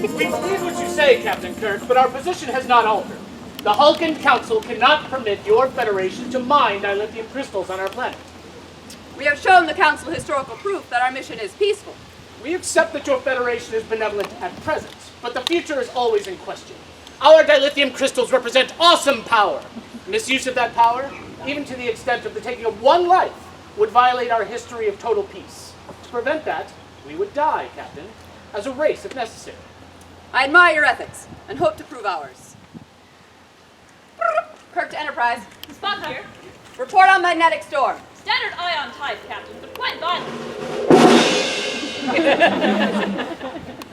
We believe what you say, Captain Kirk, but our position has not altered. The Hulkan Council cannot permit your Federation to mine dilithium crystals on our planet. We have shown the Council historical proof that our mission is peaceful. We accept that your Federation is benevolent at present, but the future is always in question. Our dilithium crystals represent awesome power. Misuse of that power, even to the extent of the taking of one life, would violate our history of total peace. To prevent that, we would die, Captain, as a race if necessary. I admire your ethics and hope to prove ours. Kirk to Enterprise. Spock here. Report on magnetic storm. Standard ion type, Captain, but quite violent.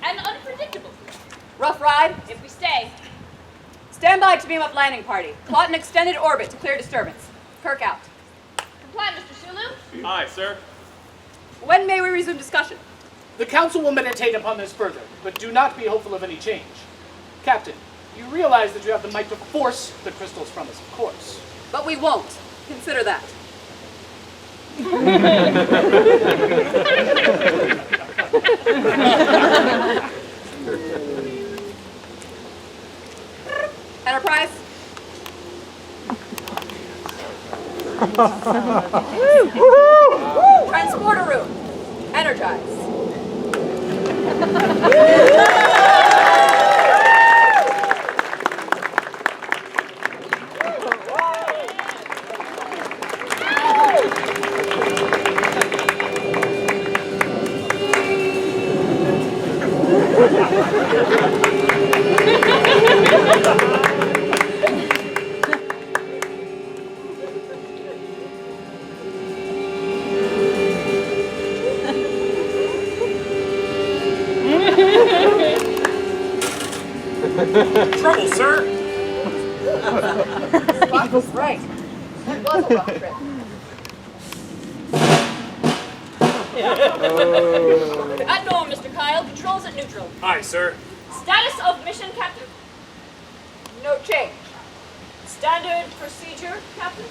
And unpredictable. Rough ride? If we stay. Stand by to beam up landing party. Plot an extended orbit to clear disturbance. Kirk out. Comply, Mr. Sulu. Aye, sir. When may we resume discussion? The Council will meditate upon this further, but do not be hopeful of any change. Captain, you realize that you have the might to force the crystals from us, of course. But we won't. Consider that. Enterprise. Transporter room. Energize. Trouble, sir! Spock was right. It was a rough trip. At norm, Mr. Kyle. Controls at neutral. Aye, sir. Status of mission, Captain. No change. Standard procedure, Captain.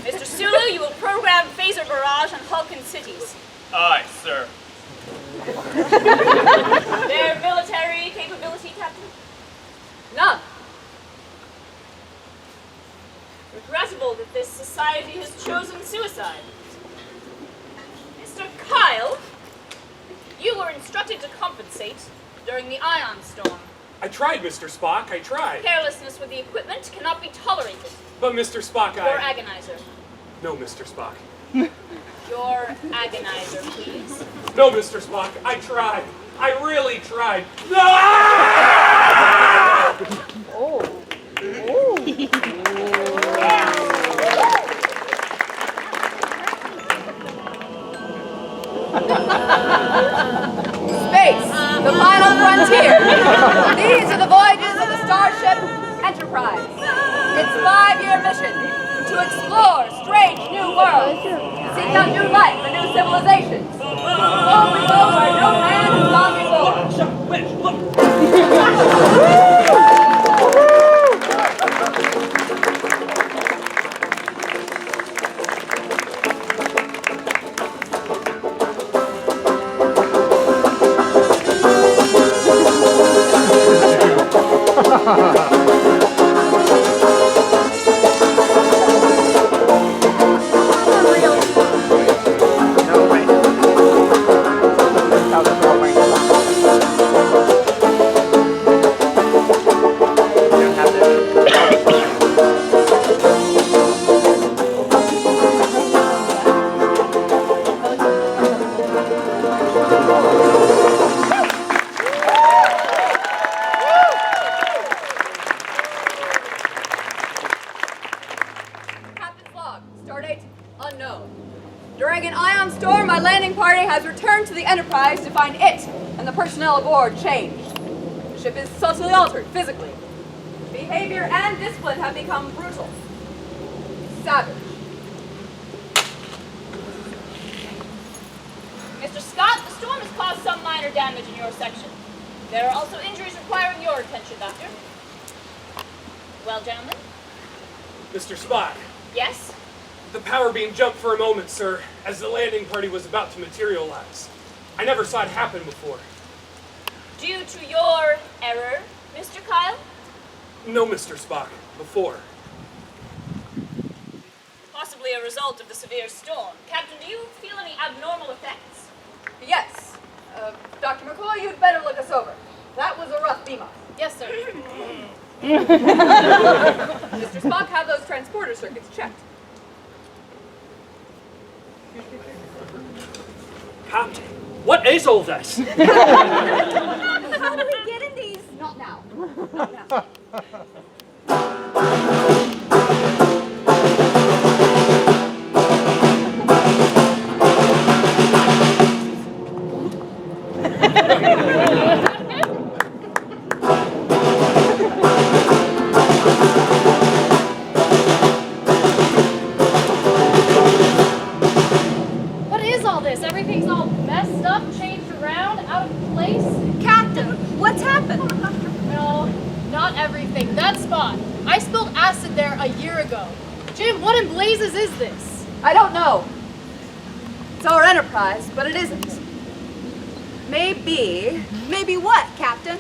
Mr. Sulu, you will program phaser barrage on Hulkan cities. Aye, sir. Their military capability, Captain? None. Regrettable that this society has chosen suicide. Mr. Kyle, you were instructed to compensate during the ion storm. I tried, Mr. Spock, I tried. Carelessness with the equipment cannot be tolerated. But Mr. Spock, Your agonizer. No, Mr. Spock. Your agonizer, please. No, Mr. Spock, I tried. I really tried. No! Space, the final frontier. These are the voyages of the Starship Enterprise. Its 5-year mission to explore strange new worlds, seek out new life and new civilizations. Go where no man has gone before. Captain's log, stardate unknown. During an ion storm, my landing party has returned to the Enterprise to find it and the personnel aboard changed. The ship is subtly altered physically. Behavior and discipline have become brutal, savage. Mr. Scott, the storm has caused some minor damage in your section. There are also injuries requiring your attention, Doctor. Well, gentlemen? Mr. Spock, Yes? the power beam jumped for a moment, sir, as the landing party was about to materialize. I never saw it happen before. Due to your error, Mr. Kyle? No, Mr. Spock. Before. Possibly a result of the severe storm. Captain, do you feel any abnormal effects? Yes. Dr. McCoy, you'd better look us over. That was a rough beam-up. Yes, sir. Mr. Spock, have those transporter circuits checked. Captain, what is all this? How do we get in these? Not now. Not now. What is all this? Everything's all messed up, changed around, out of place? Captain, what's happened? No, not everything. That spot. I spilled acid there a year ago. Jim, what in blazes is this? I don't know. It's our Enterprise, but it isn't. Maybe. Maybe what, Captain?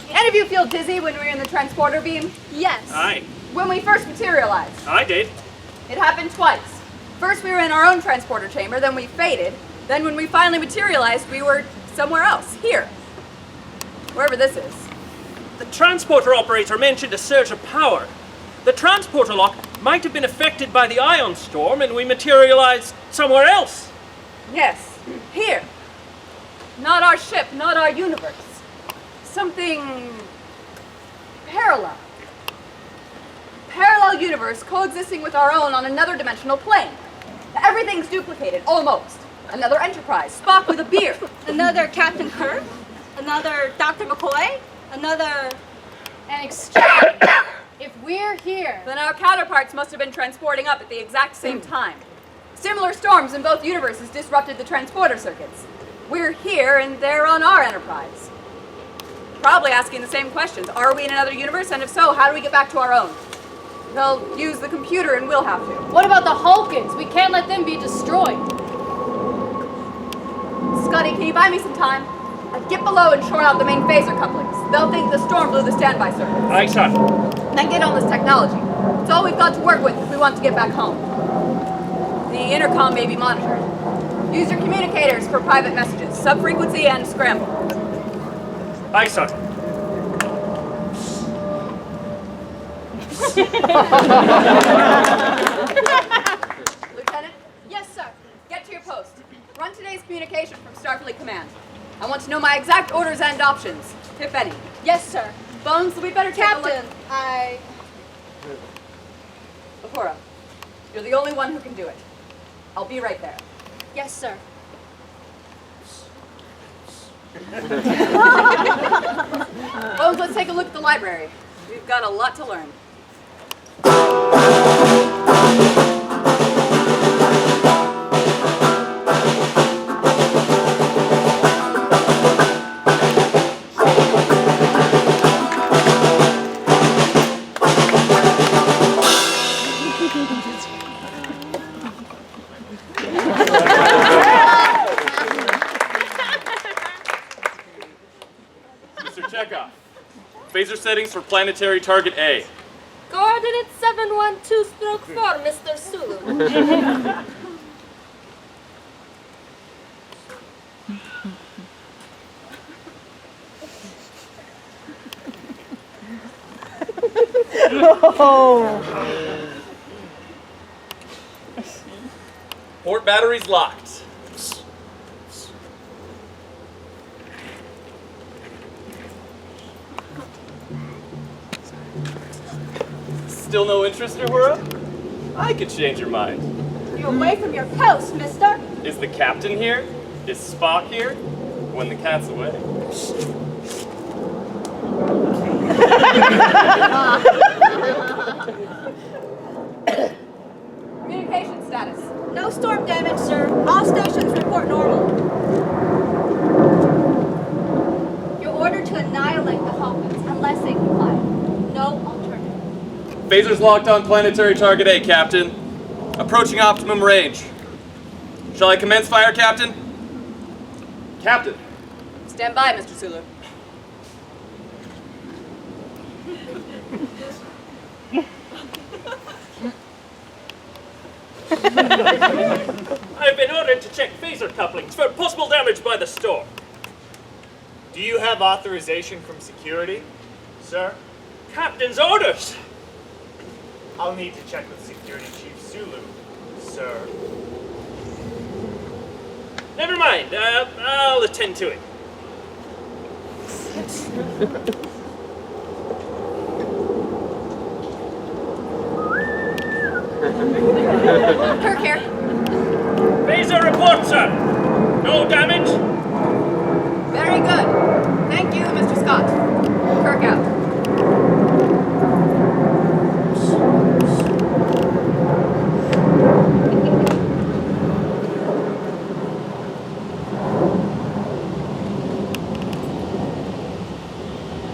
Any of you feel dizzy when we were in the transporter beam? Yes. Aye. When we first materialized. I did. It happened twice. First we were in our own transporter chamber, then we faded. Then when we finally materialized, we were somewhere else, here. Wherever this is. The transporter operator mentioned a surge of power. The transporter lock might have been affected by the ion storm and we materialized somewhere else. Yes, here. Not our ship, not our universe. Something parallel. Parallel universe coexisting with our own on another dimensional plane. Everything's duplicated, almost. Another Enterprise, Spock with a beard. Another Captain Kirk? Another Dr. McCoy? Another... An exchange. If we're here, Then our counterparts must have been transporting up at the exact same time. Similar storms in both universes disrupted the transporter circuits. We're here and they're on our Enterprise. Probably asking the same questions. Are we in another universe? And if so, how do we get back to our own? They'll use the computer and we'll have to. what about the Hulkins? We can't let them be destroyed. Scotty, can you buy me some time? I'd get below and shore out the main phaser couplings. They'll think the storm blew the standby circuits. Aye, sir. Then get on this technology. It's all we've got to work with if we want to get back home. The intercom may be monitored. Use your communicators for private messages, sub-frequency and scramble. Aye, sir. Lieutenant? Yes, sir. Get to your post. Run today's communication from Starfleet Command. I want to know my exact orders and options, if any. Yes, sir. Bones, we better take a look. Captain, I... Uhura, you're the only one who can do it. I'll be right there. Yes, sir. Bones, let's take a look at the library. We've got a lot to learn. Mr. Chekhov, phaser settings for planetary target A. Coordinate 712-4, Mr. Sulu. Port batteries locked. Still no interest, Uhura? I could change your mind. You away from your post, mister. Is the captain here? Is Spock here? When the cat's away. Communication status. No storm damage, sir. All stations report normal. You're ordered to annihilate the Hawkins unless they comply. No alternative. Phasers locked on planetary target A, Captain. Approaching optimum range. Shall I commence fire, Captain? Captain. Stand by, Mr. Sulu. I've been ordered to check phaser couplings for possible damage by the storm. Do you have authorization from security, sir? Captain's orders! I'll need to check with Security Chief Sulu, sir. Never mind, I'll attend to it. Kirk here. Phaser report, sir! No damage? Very good. Thank you, Mr. Scott. Kirk out.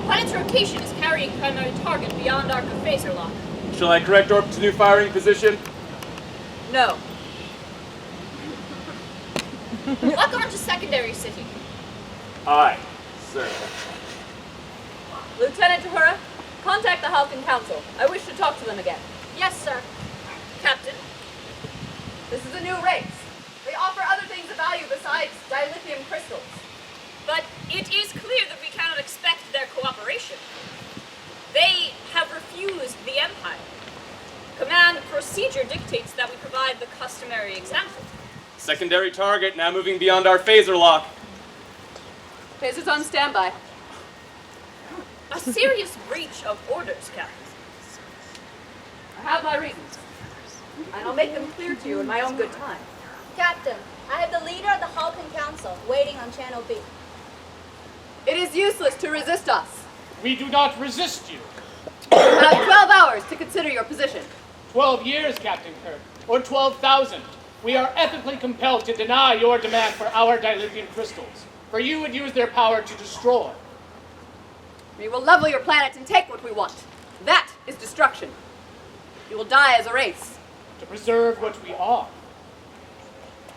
Planet's rotation is carrying primary target beyond arc of phaser lock. Shall I correct orbit to new firing position? No. Lock on to secondary city. Aye, sir. Lieutenant Tahura, contact the Halcyon Council. I wish to talk to them again. Yes, sir. Captain, This is a new race. They offer other things of value besides dilithium crystals. but it is clear that we cannot expect their cooperation. They have refused the Empire. Command procedure dictates that we provide the customary example. Secondary target now moving beyond our phaser lock. Phasers on standby. A serious breach of orders, Captain. I have my reasons. And I'll make them clear to you in my own good time. Captain, I have the leader of the Halcyon Council waiting on Channel B. It is useless to resist us. We do not resist you. You have 12 hours to consider your position. 12 years, Captain Kirk, or 12,000. We are ethically compelled to deny your demand for our dilithium crystals, for you would use their power to destroy. We will level your planet and take what we want. That is destruction. You will die as a race. To preserve what we are.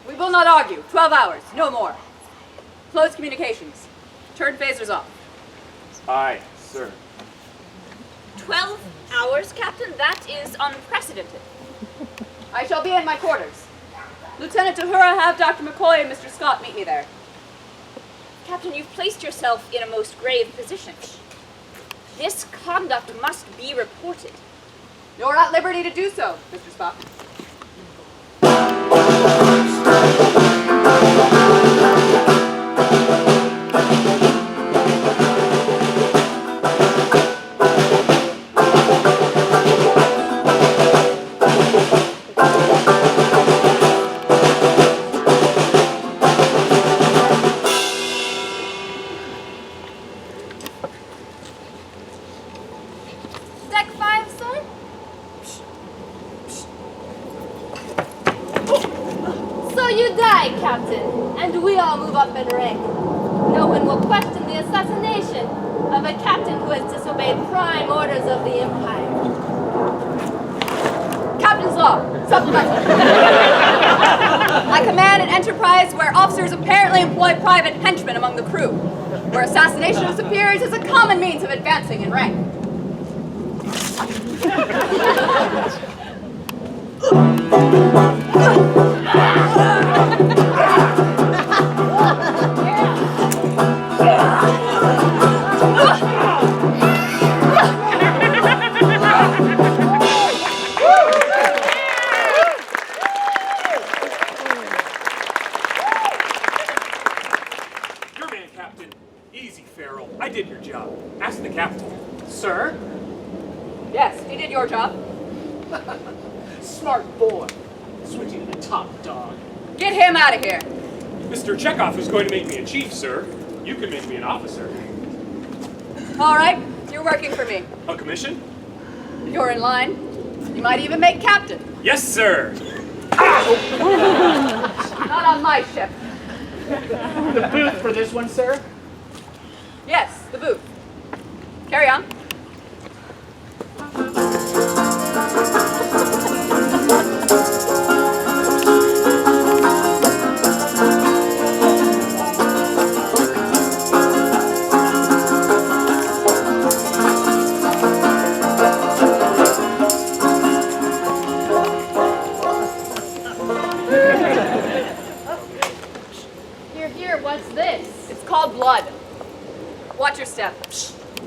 We will not argue. 12 hours, no more. Close communications. Turn phasers off. Aye, sir. 12 hours, Captain? That is unprecedented. I shall be in my quarters. Lieutenant Tahura, have Dr. McCoy and Mr. Scott meet me there. Captain, you've placed yourself in a most grave position. This conduct must be reported. You're at liberty to do so, Mr. Spock. Deck 5, sir? So you die, Captain, and we all move up in rank. No one will question the assassination of a captain who has disobeyed prime orders of the Empire. Captain's law, supplemental. I command an enterprise where officers apparently employ private henchmen among the crew, where assassination of superiors is a common means of advancing in rank. Your man, Captain. Easy, Farrell. I did your job. Ask the captain. Sir? Yes, he did your job. Smart boy. Switching to the top dog. Get him out of here. Mr. Chekhov is going to make me a chief, sir. You can make me an officer. All right, you're working for me. A commission? You're in line. You might even make captain. Yes, sir. Not on my ship. The booth for this one, sir? Yes, the booth. Carry on. called blood. Watch your step.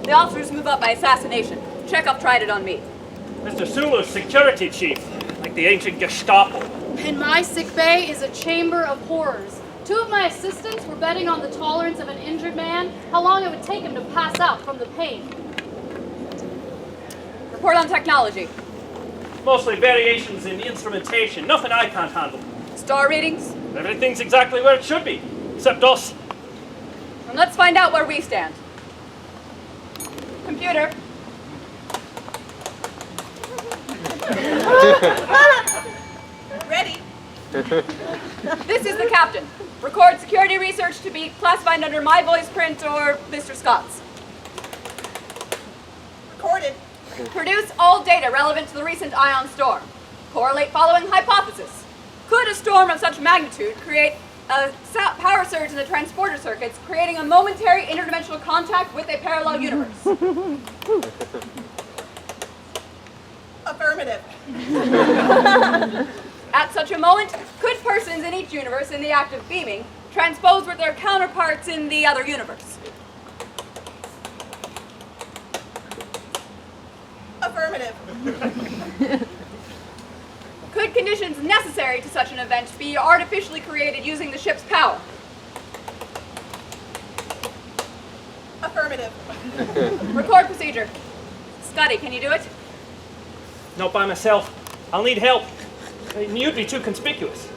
The officers move up by assassination. Chekhov tried it on me. Mr. Sulu's security chief, like the ancient Gestapo. In my sick bay is a chamber of horrors. 2 of my assistants were betting on the tolerance of an injured man, how long it would take him to pass out from the pain. Report on technology. Mostly variations in instrumentation, nothing I can't handle. Star readings. Everything's exactly where it should be, except us. And let's find out where we stand. Computer. Ready. This is the captain. Record security research to be classified under my voice print or Mr. Scott's. Recorded. Produce all data relevant to the recent ion storm. Correlate following hypothesis. Could a storm of such magnitude create a power surge in the transporter circuits, creating a momentary interdimensional contact with a parallel universe? Affirmative. At such a moment, could persons in each universe in the act of beaming transpose with their counterparts in the other universe? Affirmative. Could conditions necessary to such an event be artificially created using the ship's power? Affirmative. Record procedure. Scotty, can you do it? Not by myself. I'll need help. You'd be too conspicuous.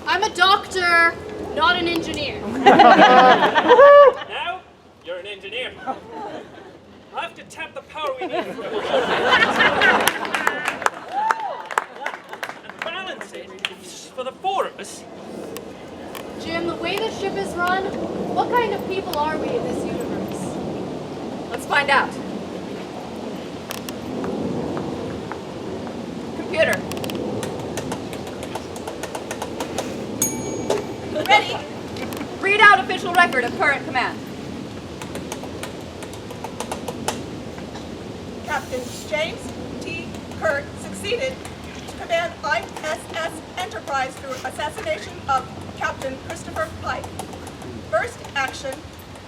I'm a doctor, not an engineer. Now, you're an engineer. I have to tap the power we need for and balance it for the 4 of us. Jim, the way the ship is run, what kind of people are we in this universe? Let's find out. Computer. Ready. Read out official record of current command. Captain James T. Kirk succeeded to command ISS Enterprise through assassination of Captain Christopher Pike. First action,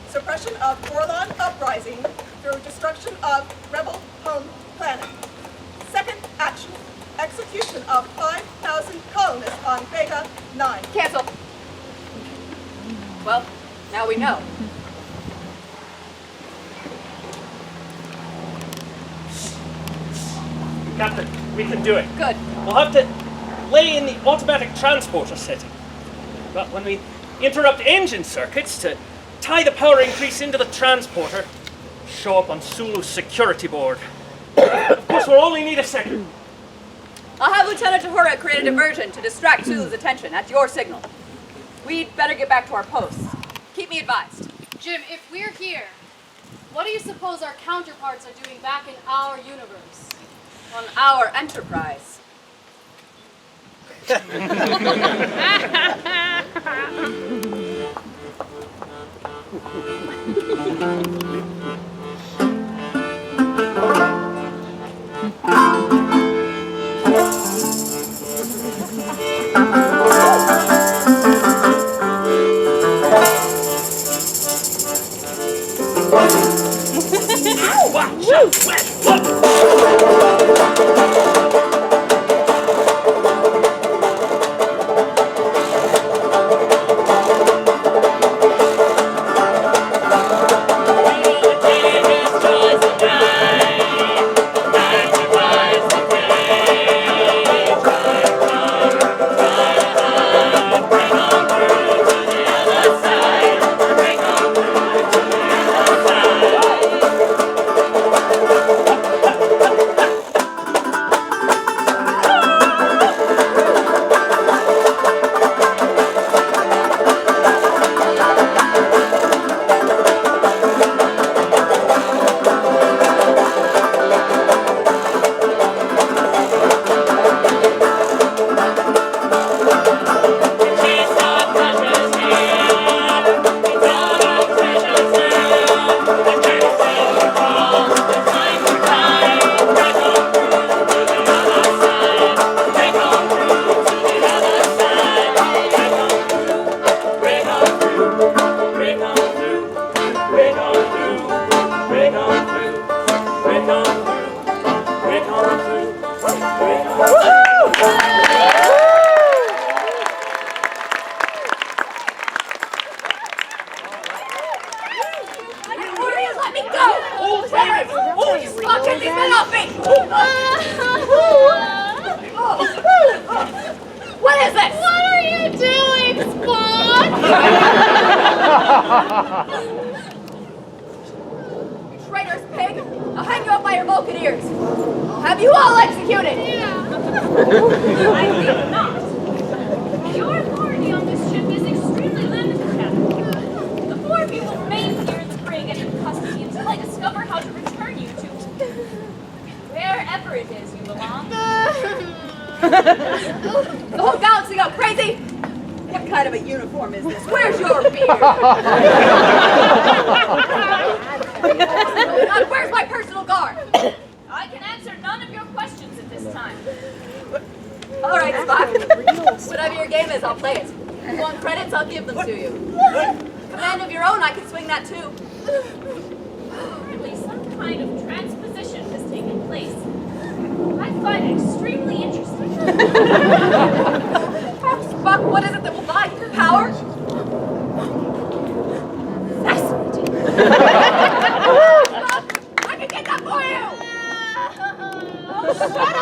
suppression of Orlon Uprising through destruction of Rebel home planet. Second action, execution of 5,000 colonists on Vega 9. Cancel. Well, now we know. Captain, we can do it. Good. We'll have to lay in the automatic transporter setting. But when we interrupt engine circuits to tie the power increase into the transporter, show up on Sulu's security board. Of course, we'll only need a second. I'll have Lieutenant Tahura create a diversion to distract Sulu's attention at your signal. We'd better get back to our posts. Keep me advised. Jim, if we're here, what do you suppose our counterparts are doing back in our universe? On our Enterprise. Watch out! off me! What is this? What are you doing, Spock? You traitorous pig! I'll hang you up by your Vulcan ears. I'll have you all executed. I think not. Your authority on this ship is extremely limited, Captain. The four of you will remain here in spring and in custody until I discover how to return you to wherever it is you belong. The whole galaxy go crazy? What kind of a uniform is this? Where's your beard? And where's my personal guard? I can answer none of your questions at this time. All right, Spock. Whatever your game is, I'll play it. If you want credits, I'll give them to you. Command of your own, I can swing that too. Apparently, some kind of transposition has taken place. I find it extremely interesting. Spock, what is it that will buy you? Power? Fascinating. Spock, I can get that for you! Oh, shut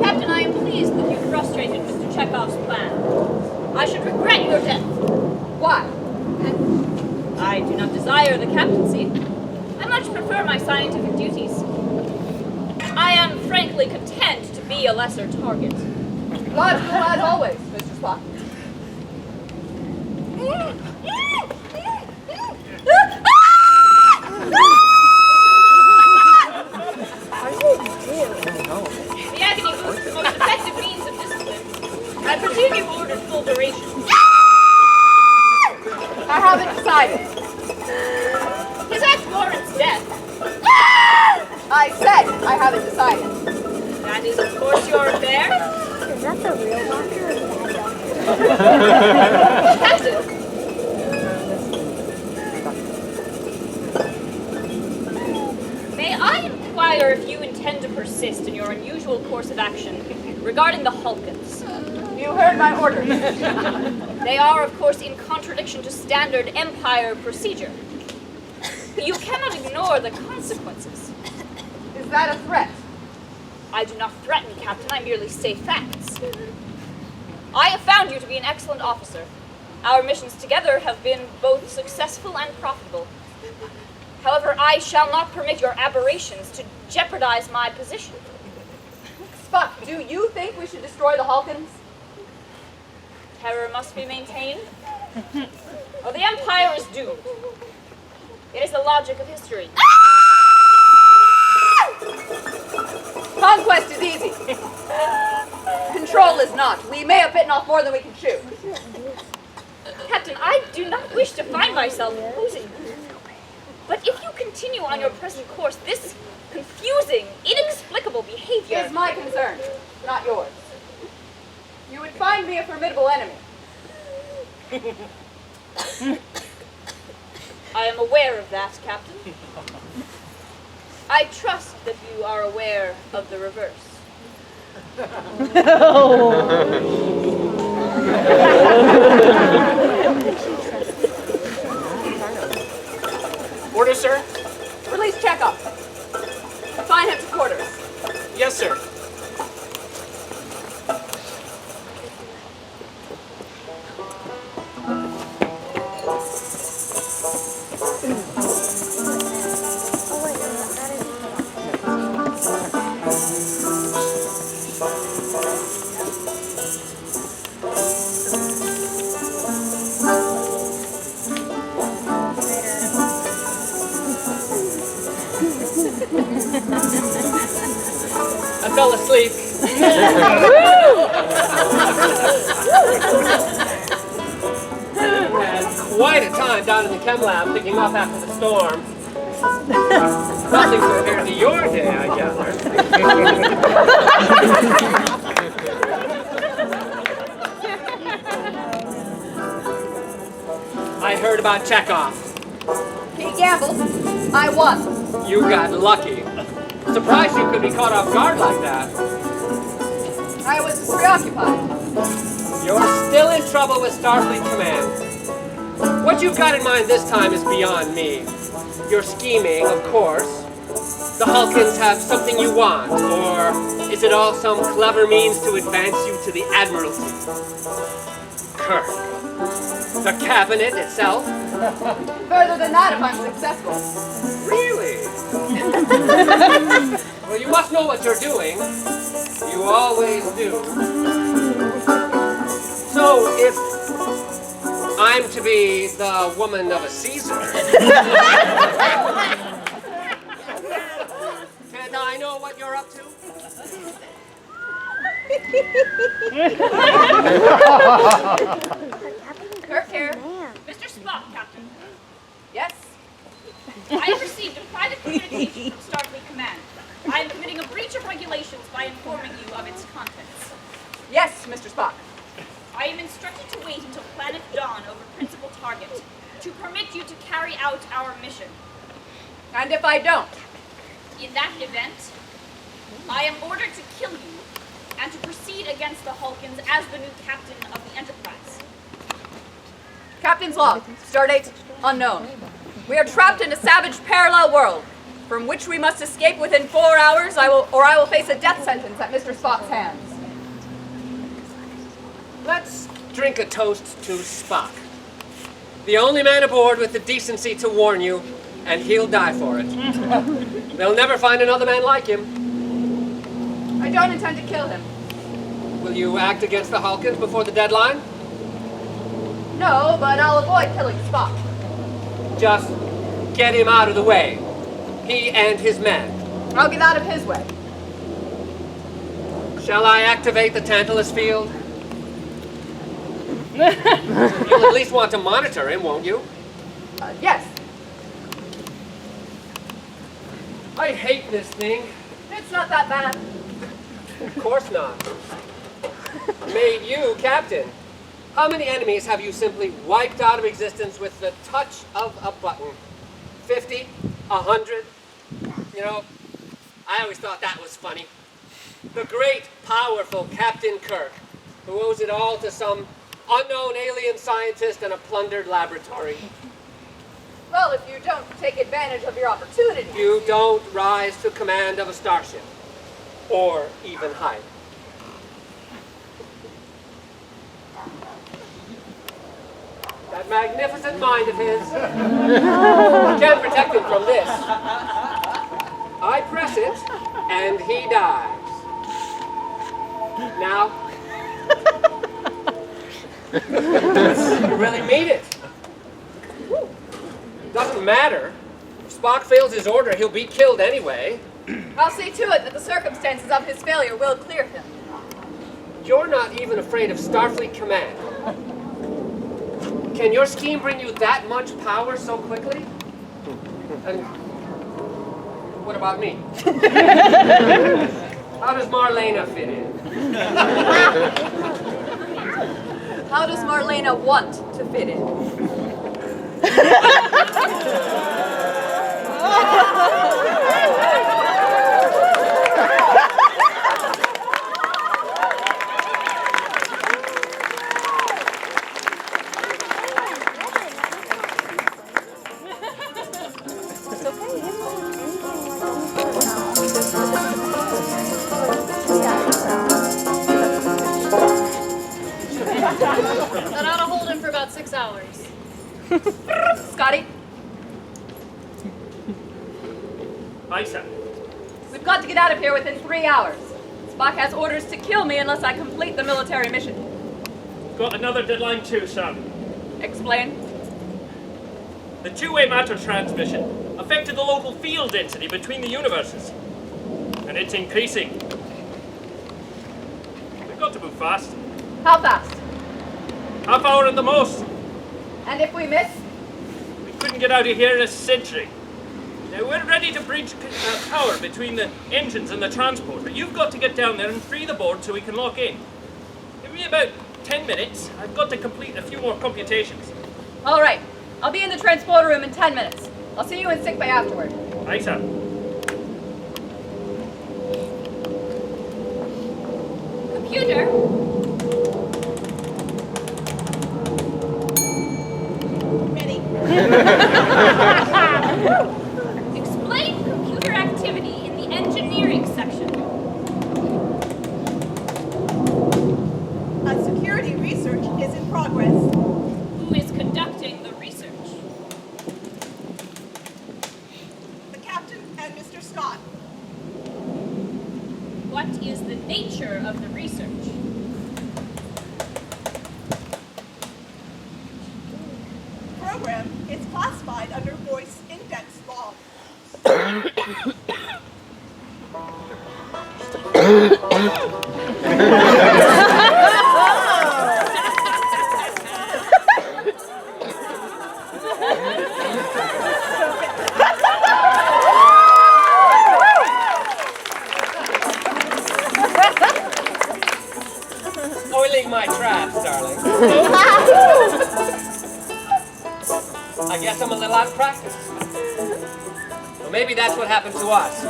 Captain, I am pleased that you frustrated Mr. Chekhov's plan. I should regret your death. Why? I do not desire the captaincy. I much prefer my scientific duties. I am frankly content to be a lesser target. Logical as always, Mr. Spock. The agony boost is the most effective means of discipline. I presume you've ordered full duration. I haven't decided. His act warrants death. I said I haven't decided. That is, of course, your affair. Is that the real doctor or the bad doctor? Captain, may I inquire if you intend to persist in your unusual course of action regarding the Hulkins? You heard my orders. They are, of course, in contradiction to standard Empire procedure. You cannot ignore the consequences. Is that a threat? I do not threaten, Captain. I merely say facts. I have found you to be an excellent officer. Our missions together have been both successful and profitable. However, I shall not permit your aberrations to jeopardize my position. Spock, do you think we should destroy the Hulkins? Terror must be maintained. Or the Empire is doomed. It is the logic of history. Conquest is easy. Control is not. We may have bitten off more than we can chew. Captain, I do not wish to find myself losing. But But if you continue on your present course, this confusing, inexplicable behavior Is my concern, not yours. You would find me a formidable enemy. I am aware of that, Captain. I trust that you are aware of the reverse. Order, sir? Release Chekhov. Confine him to quarters. Yes, sir. I fell asleep. Had quite a time down in the chem lab picking up after the storm. Nothing compared to your day, I gather. I heard about Chekhov. He gambled. I won. You got lucky. Surprised you could be caught off guard like that. I was preoccupied. You're still in trouble with Starfleet Command. What you've got in mind this time is beyond me. You're scheming, of course. The Hulkins have something you want, or is it all some clever means to advance you to the Admiralty? Kirk. The cabinet itself? Further than that if I'm successful. Really? Well, you must know what you're doing. You always do. So, if I'm to be the woman of a Caesar, can I know what you're up to? Kirk here. Mr. Spock, Captain. Yes? I have received a private communication from Starfleet Command. I am committing a breach of regulations by informing you of its contents. Yes, Mr. Spock. I am instructed to wait until Planet Dawn over principal target to permit you to carry out our mission. And if I don't? In that event, I am ordered to kill you and to proceed against the Hulkins as the new captain of the Enterprise. Captain's log. Stardate unknown. We are trapped in a savage parallel world, from which we must escape within 4 hours, I will face a death sentence at Mr. Spock's hands. Let's drink a toast to Spock. The only man aboard with the decency to warn you, and he'll die for it. They'll never find another man like him. I don't intend to kill him. Will you act against the Hulkins before the deadline? No, but I'll avoid killing Spock. Just get him out of the way. He and his men. I'll get out of his way. Shall I activate the Tantalus field? You'll at least want to monitor him, won't you? Yes. I hate this thing. It's not that bad. Of course not. Made you captain. How many enemies have you simply wiped out of existence with the touch of a button? 50? 100? You know, I always thought that was funny. The great, powerful Captain Kirk, who owes it all to some unknown alien scientist in a plundered laboratory. Well, if you don't take advantage of your opportunity. You don't rise to command of a starship, or even higher. That magnificent mind of his. I can't protect him from this. I press it, and he dies. Now, you really mean it. Doesn't matter. If Spock fails his order, he'll be killed anyway. I'll see to it that the circumstances of his failure will clear him. You're not even afraid of Starfleet Command. Can your scheme bring you that much power so quickly? And what about me? How does Marlena fit in? How does Marlena want to fit in? That ought to hold him for about 6 hours. Scotty, Aye, sir. we've got to get out of here within 3 hours. Spock has orders to kill me unless I complete the military mission. Got another deadline too, sir. Explain. The two-way matter transmission affected the local field density between the universes. And it's increasing. We've got to move fast. How fast? Half hour at the most. And if we miss? We couldn't get out of here in a century. Now we're ready to bridge power between the engines and the transporter. You've got to get down there and free the board so we can lock in. Give me about 10 minutes. I've got to complete a few more computations. All right. I'll be in the transporter room in 10 minutes. I'll see you in sickbay afterward. Aye, sir. Computer? Ready. Explain computer activity in the engineering section. A security research is in progress. Who is conducting the research? The captain and Mr. Scott. What is the nature of the research? Program is classified under voice index law. Oiling my traps, darling. I guess I'm a little out of practice. Well, maybe that's what happened to us.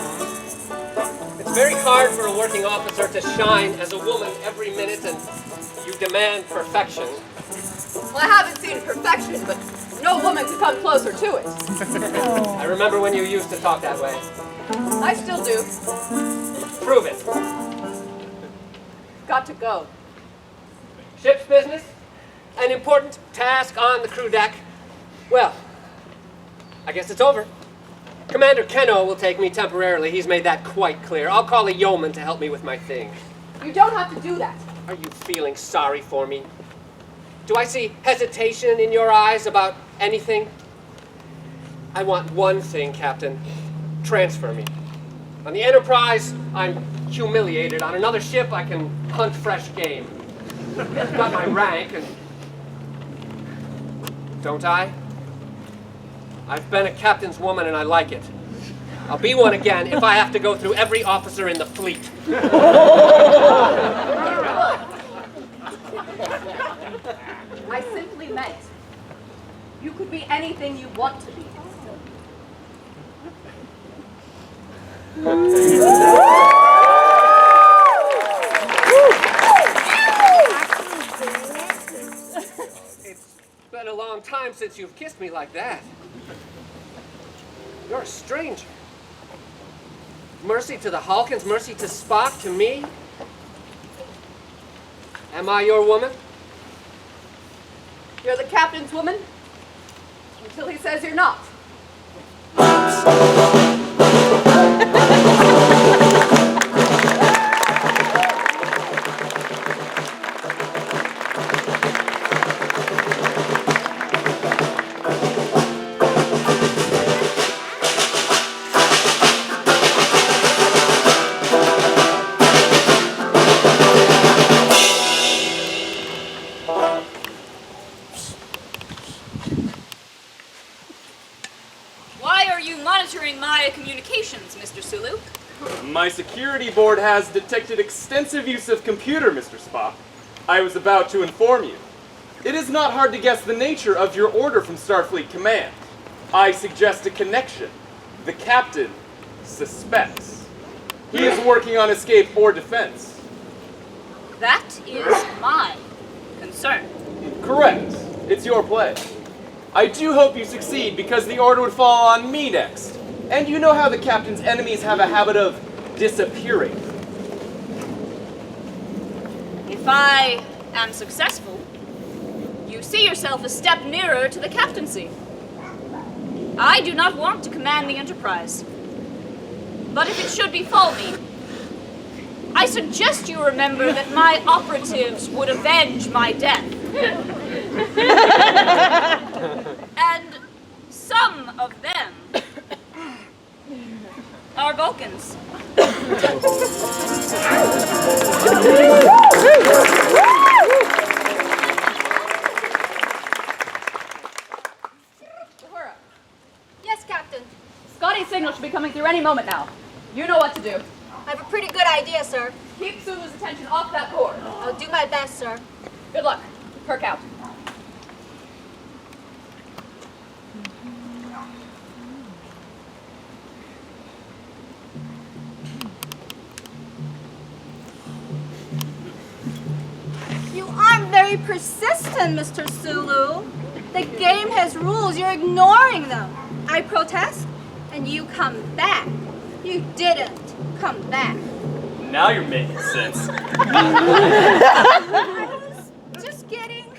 It's very hard for a working officer to shine as a woman every minute, and you demand perfection. Well, I haven't seen perfection, but no woman could come closer to it. I remember when you used to talk that way. I still do. Prove it. Got to go. Ship's business? An important task on the crew deck? Well, I guess it's over. Commander Kenno will take me temporarily. He's made that quite clear. I'll call a yeoman to help me with my things. You don't have to do that. Are you feeling sorry for me? Do I see hesitation in your eyes about anything? I want one thing, Captain. Transfer me. On the Enterprise, I'm humiliated. On another ship, I can hunt fresh game. I've got my rank, and... Don't I? I've been a captain's woman, and I like it. I'll be one again if I have to go through every officer in the fleet. I simply meant you could be anything you want to be. It's been a long time since you've kissed me like that. You're a stranger. Mercy to the Halkins, mercy to Spock, to me. Am I your woman? You're the captain's woman until he says you're not. Why are you monitoring my communications, Mr. Sulu. My security board has detected extensive use of computer, Mr. Spock. I was about to inform you. It is not hard to guess the nature of your order from Starfleet Command. I suggest a connection. The captain suspects. He is working on escape or defense. That is my concern. Correct. It's your play. I do hope you succeed because the order would fall on me next. And you know how the captain's enemies have a habit of disappearing. If I am successful, you see yourself a step nearer to the captaincy. I do not want to command the Enterprise. But if it should befall me, I suggest you remember that my operatives would avenge my death. And some of them are Vulcans. Uhura. Yes, Captain. Scotty's signal should be coming through any moment now. You know what to do. I have a pretty good idea, sir. Keep Sulu's attention off that cord. I'll do my best, sir. Good luck. Kirk out. You aren't very persistent, Mr. Sulu. The game has rules. You're ignoring them. I protest, and you come back. You didn't come back. Now you're making sense. I was just getting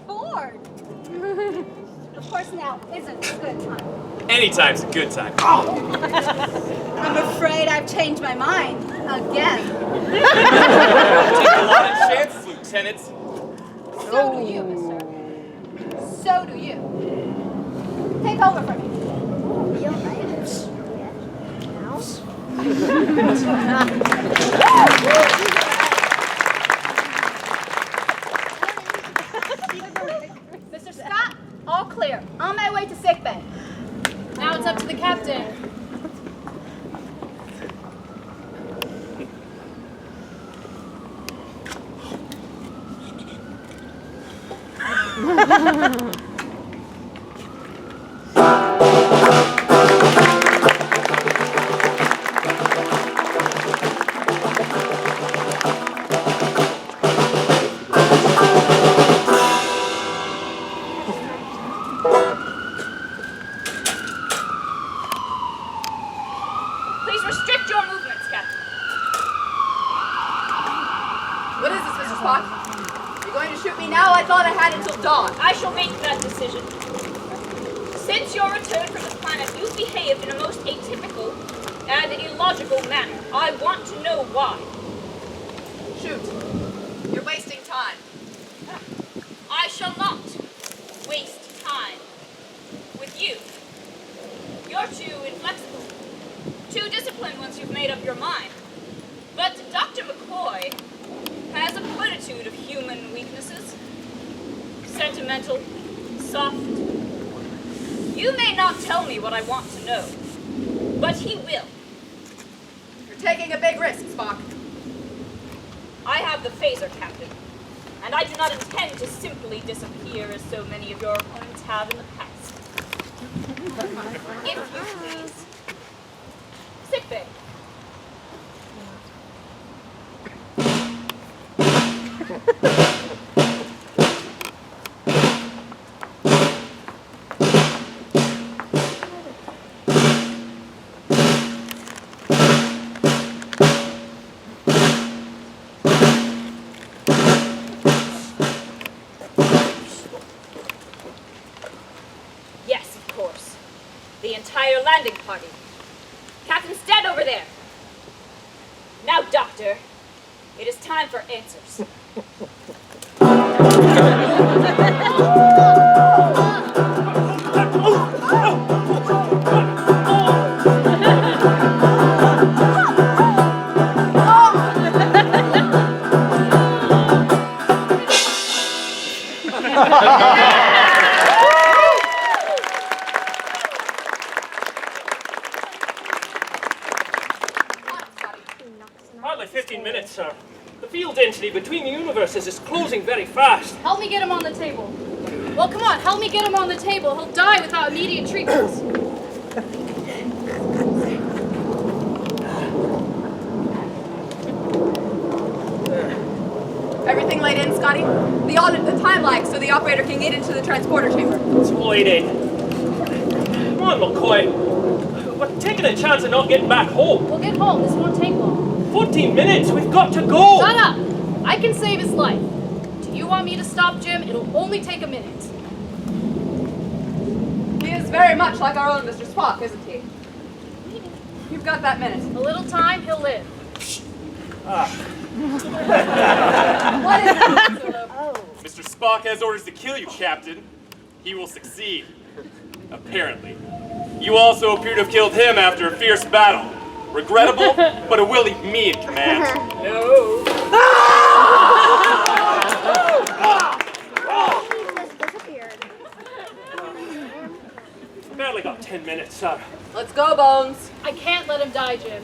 bored. Of course, now isn't a good time. Anytime's a good time. I'm afraid I've changed my mind again. Take a lot of chances, Lieutenant. So do you, mister. So do you. Take over from me. Mr. Scott, all clear. On my way to sickbay. Now it's up to the captain. Please restrict your movements, Captain. What is this, Mr. Spock? You're going to shoot me now? I thought I had until dawn. I shall make that decision. Since your return from the planet, you've behaved in a most atypical and illogical manner. I want to know why. Shoot. You're wasting time. I shall not waste time with you. You're too inflexible, too disciplined once you've made up your mind. But Dr. McCoy has a plenitude of human weaknesses. Sentimental, soft. You may not tell me what I want to know, but he will. You're taking a big risk, Spock. I have the phaser, Captain, and I do not intend to simply disappear as so many of your opponents have in the past. If you please. Sickbay. Yes, of course. The entire landing party. Captain's dead over there. Now, Doctor, it is time for answers. velocity between the universes is closing very fast. Help me get him on the table. Well, come on, help me get him on the table. He'll die without immediate treatment. Everything laid in, Scotty? The time lag so the operator can get into the transporter chamber. It's laid in. Come on, McCoy. We're taking a chance of not getting back home. We'll get home. This won't take long. 14 minutes. We've got to go. Shut up! I can save his life. Do you want me to stop Jim? It'll only take a minute. He is very much like our own Mr. Spock, isn't he? You've got that minute. A little time, he'll live. What is it, Sulu? Mr. Spock has orders to kill you, Captain. He will succeed. Apparently. You also appear to have killed him after a fierce battle. Regrettable, but it will leave me in command. No. Barely got 10 minutes, sir. Let's go, Bones. I can't let him die, Jim.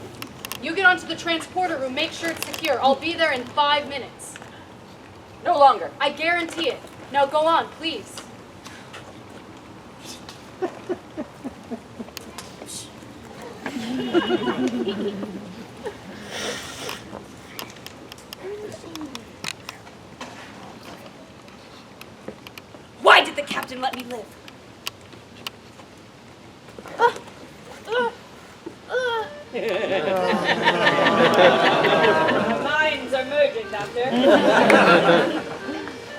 You get onto the transporter room, make sure it's secure. I'll be there in 5 minutes. No longer. I guarantee it. Now go on, please. Why did the captain let me live? Our minds are merging, Doctor.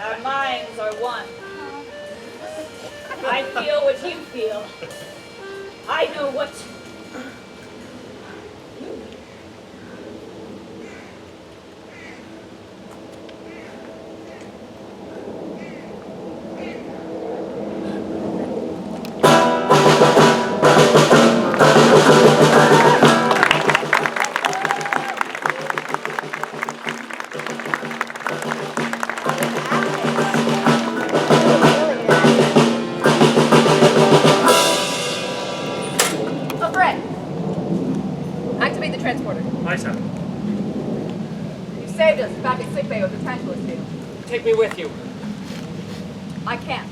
Our minds are one. I feel what you feel. I know what... Take me with you. I can't.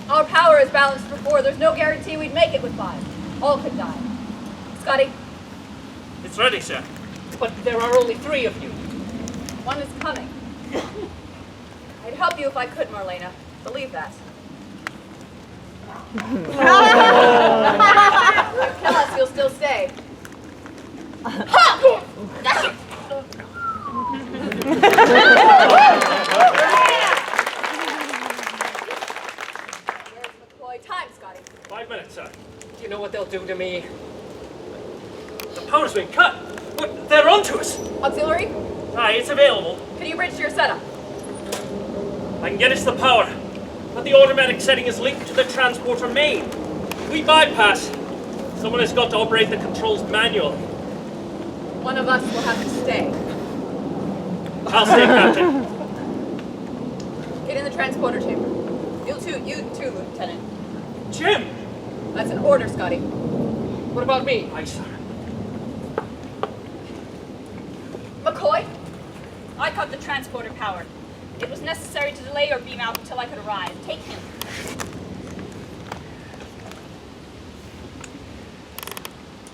Our power is balanced for 4. There's no guarantee we'd make it with 5. All could die. Scotty? It's ready, sir. But there are only 3 of you. One is coming. I'd help you if I could, Marlena. Believe that. If you kill us, you'll still stay. Time, Scotty. 5 minutes, sir. Do you know what they'll do to me? The power's been cut. But they're onto us. Auxiliary? Aye, it's available. Can you bridge to your setup? I can get us the power. But the automatic setting is linked to the transporter main. If we bypass, someone has got to operate the controls manually. One of us will have to stay. I'll stay, Captain. Get in the transporter chamber. You too, Lieutenant. Jim! That's an order, Scotty. What about me? Aye, sir. McCoy? I cut the transporter power. It was necessary to delay your beam out until I could arrive. Take him.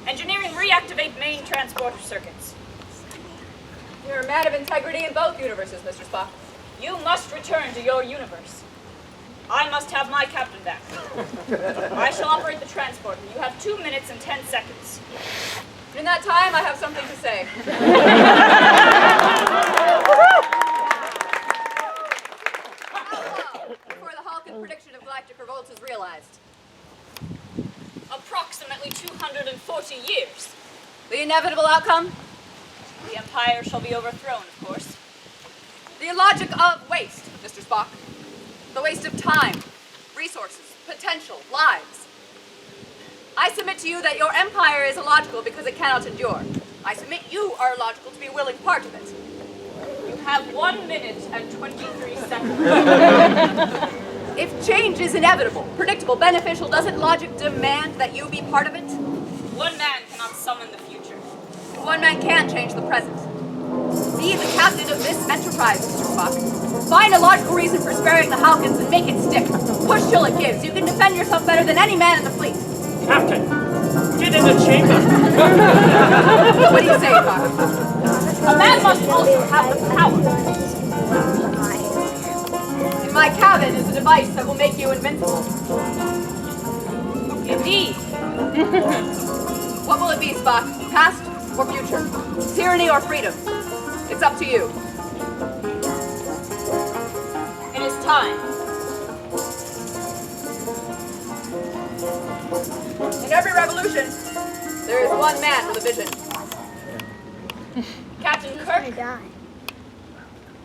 Engineering, reactivate main transporter circuits. You're a man of integrity in both universes, Mr. Spock. You must return to your universe. I must have my captain back. I shall operate the transporter. You have 2 minutes and 10 seconds. In that time, I have something to say. Before the Hulk prediction of galactic revolts is realized. Approximately 240 years. The inevitable outcome? The Empire shall be overthrown, of course. The illogic of waste, Mr. Spock. The waste of time, resources, potential, lives. I submit to you that your empire is illogical because it cannot endure. I submit you are illogical to be a willing part of it. You have 1 minute and 23 seconds. If change is inevitable, predictable, beneficial, doesn't logic demand that you be part of it? One man cannot summon the future. One man can change the present. Be the captain of this enterprise, Mr. Spock. Find a logical reason for sparing the Halkins and make it stick. Push till it gives. You can defend yourself better than any man in the fleet. Captain, get in the chamber. What do you say, Spock? A man must also have the power. In my cabin is a device that will make you invincible. Indeed. What will it be, Spock? Past or future? Tyranny or freedom? It's up to you. It is time. In every revolution, there is one man with a vision. Captain Kirk,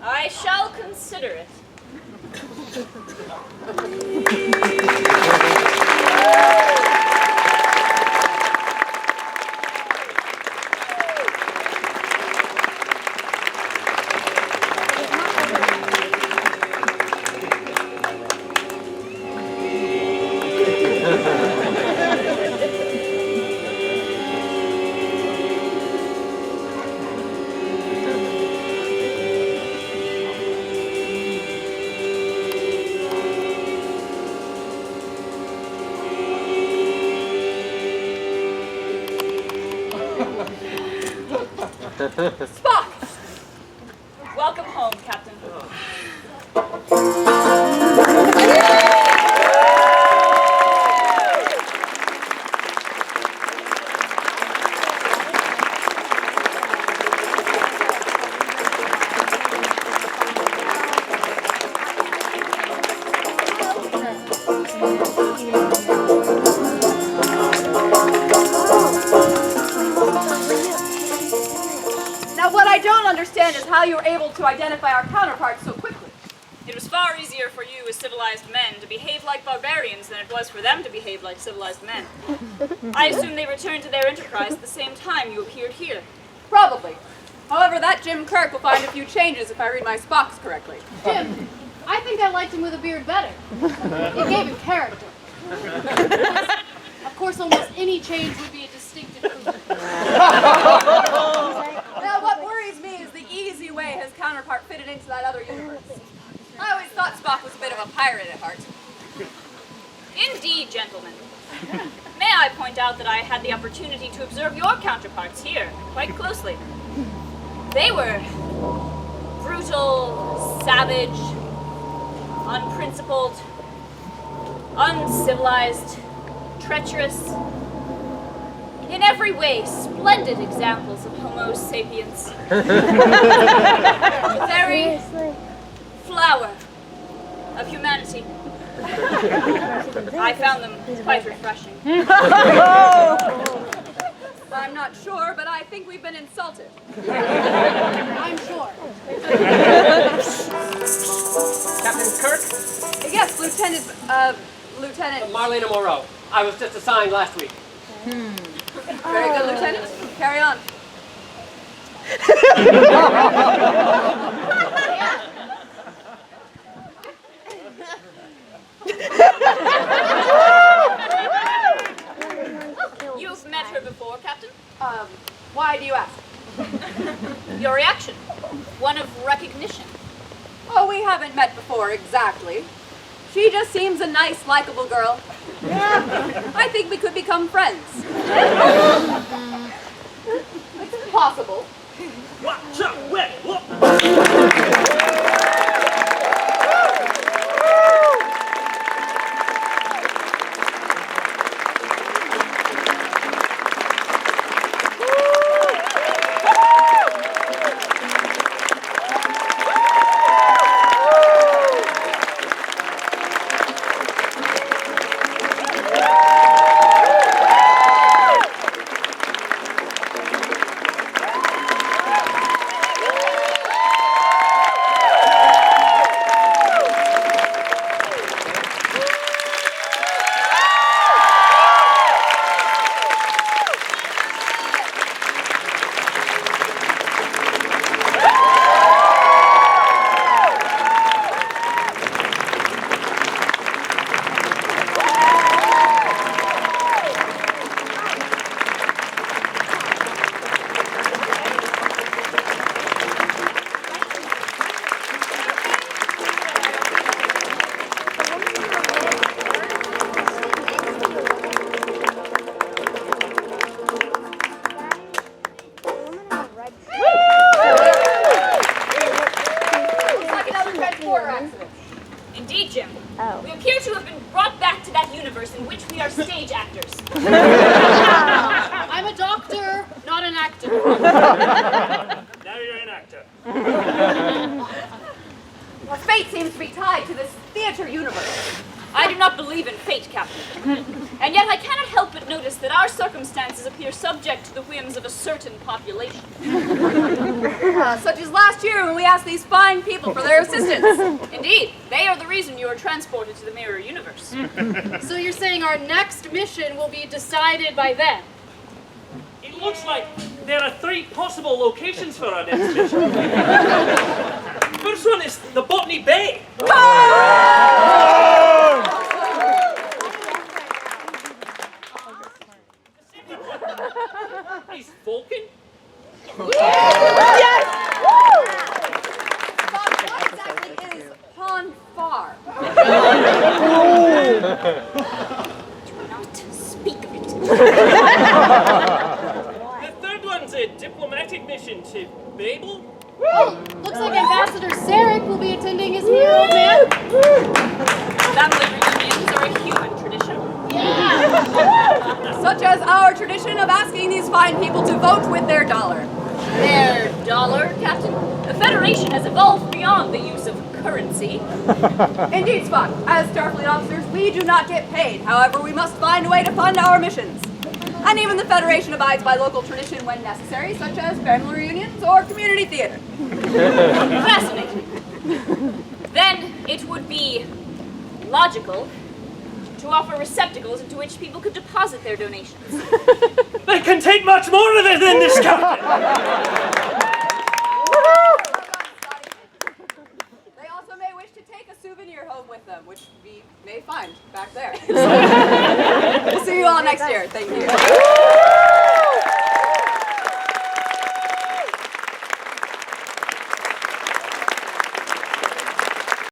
I shall consider it. Spock! Welcome home, Captain. Now, what I don't understand is how you were able to identify our counterparts so quickly. It was far easier for you as civilized men to behave like barbarians than it was for them to behave like civilized men. I assume they returned to their enterprise at the same time you appeared here. Probably. However, that Jim Kirk will find a few changes if I read my Spocks correctly. Jim, I think I liked him with a beard better. It gave him character. Of course, almost any change would be a distinct improvement. Now, what worries me is the easy way his counterpart fitted into that other universe. I always thought Spock was a bit of a pirate at heart. Indeed, gentlemen. May I point out that I had the opportunity to observe your counterparts here quite closely. They were brutal, savage, unprincipled, uncivilized, treacherous, in every way splendid examples of Homo sapiens. The very flower of humanity. I found them quite refreshing. I'm not sure, but I think we've been insulted. I'm sure. Captain Kirk? Yes, Lieutenant, Marlena Moreau. I was just assigned last week. Very good, Lieutenant. Carry on. You've met her before, Captain? Why do you ask? Your reaction? One of recognition. Oh, we haven't met before, exactly. She just seems a nice, likable girl. I think we could become friends. It's possible. Watch out, wait, look. accident. Indeed, Jim. Oh. We appear to have been brought back to that universe in which we are stage actors. I'm a doctor, not an actor. Now you're an actor. Our fate seems to be tied to this theater universe. I do not believe in fate, Captain. And yet I cannot help but notice that our circumstances appear subject to the whims of a certain population. Such as last year when we asked these fine people for their assistance. Indeed, they are the reason you are transported to the mirror universe. So you're saying our next mission will be decided by them? It looks like there are 3 possible locations for our next mission. First one is the Botany Bay. Is Vulcan? Yes! Bob, what exactly is Pon Far? Do not speak of it. The third one's a diplomatic mission to Babel. Oh, looks like Ambassador Sarek will be attending his mirror, old man. Family reunions are a human tradition. Such as our tradition of asking these fine people to vote with their dollar. Their dollar, Captain? The Federation has evolved beyond the use of currency. Indeed, Spock. As Starfleet officers, we do not get paid. However, we must find a way to fund our missions. And even the Federation abides by local tradition when necessary, such as family reunions or community theater. Fascinating. Then it would be logical to offer receptacles into which people could deposit their donations. They can take much more of it than this, Captain. They also may wish to take a souvenir home with them, which we may find back there. We'll see you all next year. Thank you.